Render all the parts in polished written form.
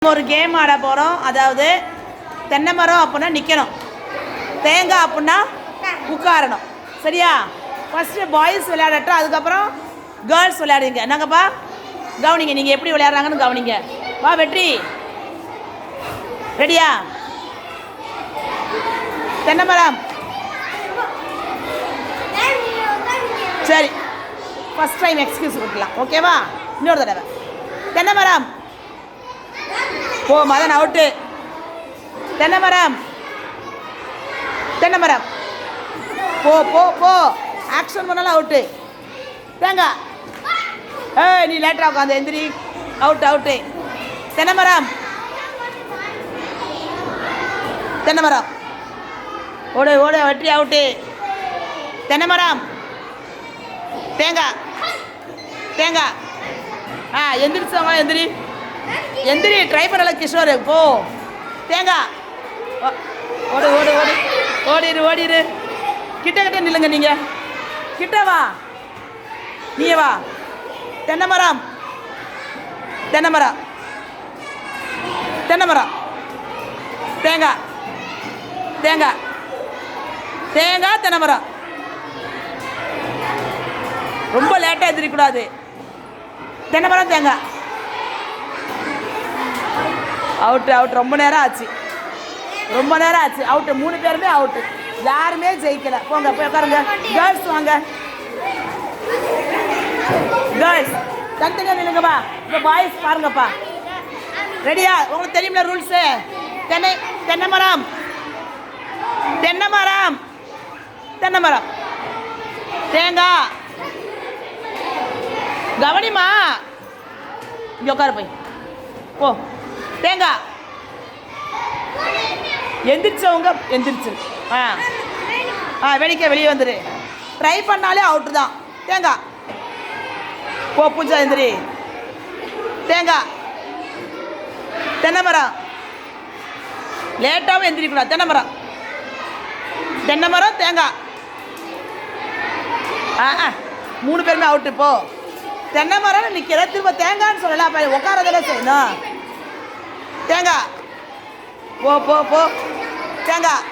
ஒரு கேம் ஆட போகிறோம். அதாவது தென்னை மரம் அப்படின்னா நிற்கணும், தேங்காய் அப்படின்னா உட்காரணும். சரியா? ஃபஸ்ட்டு பாய்ஸ் விளையாடட்டும், அதுக்கப்புறம் கேர்ள்ஸ் விளையாடுங்க. என்னங்கப்பா கவனிங்க, நீங்கள் எப்படி விளையாடுறாங்கன்னு கவனிங்க. வா வெற்றி, ரெடியா? தென்னை மரம். சரி, ஃபஸ்ட் டைம் எக்ஸ்கியூஸ் கொடுக்கலாம், ஓகேவா? இன்னொரு தடவை. தென்னை மரம். போ மதன், அவுட்டு. தென்னை மரம், தென்னை மரம். போ போ போ, ஆக்ஷன் பண்ணலாம், அவுட்டு. தேங்காய். நீ லேட்டராக உட்காந்து எந்திரி. Out out. தென்னை மரம், தென்னை மரம். ஓடு ஓடு, வெற்றி, அவுட்டு. தென்னை மரம். தேங்காய் தேங்காய். எந்திரிச்சவங்க எந்திரி எந்திரி, ட்ரை பண்ணல கிஷோர். போ தேங்காய். ஓடு ஓடு ஓடு, ஓடிடு ஓடிடு. கிட்ட கிட்ட நில்லுங்க, நீங்கள் கிட்ட வா, நீயே வா. தென்னை மரம், தென்னை மரம், தென்னை மரம். தேங்காய் தேங்காய் தேங்காய், தென்னை மரம். ரொம்ப லேட்டாக எதிரிக்கூடாது. தென்னை மரம், தேங்காய். Out out. ரொம்ப நேரம் ஆச்சு, ரொம்ப நேரம் ஆச்சு. அவுட்டு, 3 பேருமே அவுட்டு, யாருமே ஜெயிக்கலை. போங்க போய் உட்காருங்க. கேர்ள்ஸ் வாங்க, கேர்ள்ஸ் தனித்தனியாக நில்லுங்கப்பா. இப்போ பாய்ஸ் பாருங்கப்பா. ரெடியா? உங்களுக்கு தெரியுமில்ல ரூல்ஸு. தென்னை தென்னை மரம், தென்னை மரம், தென்னை மரம். தேங்காய். கவனிமா, இங்கே உட்காரு போய். போ. தேங்காய். எந்திரிச்சவங்க எந்திரிச்சு. வெளியே வந்துடு. ட்ரை பண்ணாலே அவுட்டு தான். தேங்காய். போ பூஜா, எந்திரி. தேங்காய். தென்னை மரம். லேட்டாகவும் எந்திரிக்கூடாது. தென்னை மரம், தென்னை மரம், தேங்காய். 3 பேருமே அவுட்டு. போ. தென்னை மரம் நிற்கிற, திரும்ப தேங்காய்ன்னு சொல்லலாம். அப்போ உட்காரதானே செய்யணும். தேங்காய். போ போ போ. தேங்காய்.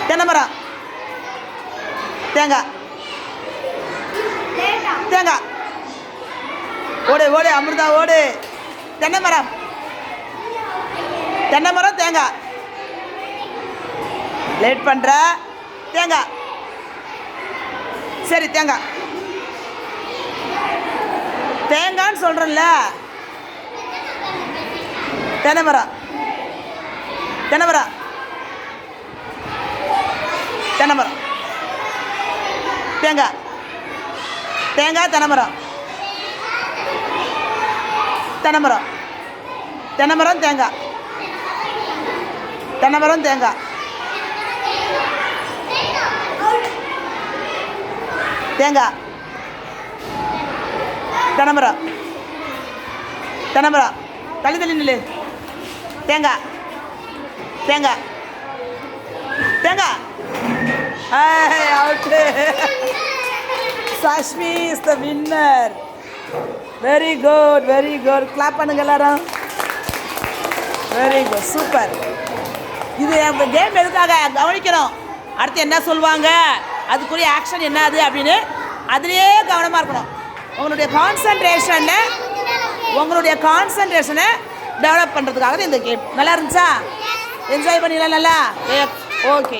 தென்னை மரம், தேங்காய். தேங்காய். ஓடு ஓடு அமிர்தா, ஓடு. தென்னை மரம், தென்னை மரம், தேங்காய். லேட் பண்ணுற. தேங்காய். சரி, தேங்காய். தேங்காய்ன்னு சொல்கிறேன்ல. தென்னை மரம், தென்னை மரம், தென்னை மரம். தேங்காய் தேங்காய், தென்னை மரம், தென்னை மரம், தென்னை மரம், தேங்காய். தென்னை மரம், தேங்காய். தேங்காய். தென்னை மரம், தென்னை மரம். தள்ளி தள்ளி நில்லு. தேங்காய் தேங்காய் தேங்காய். Out. Sashmi is the winner. Very good, very good. Clap பண்ணுங்க எல்லாரும். Very good, super. இது கேம் எதுக்காக கவனிக்கணும், அடுத்து என்ன சொல்லுவாங்க, அதுக்குரிய ஆக்ஷன் என்னது அப்படின்னு அதுலேயே கவனமாக இருக்கணும். உங்களுடைய கான்சன்ட்ரேஷனை டெவலப் பண்ணுறதுக்காக இந்த கேம். நல்லா இருந்துச்சா? என்ஜாய் பண்ணிடலாம் நல்லா? ஓகே.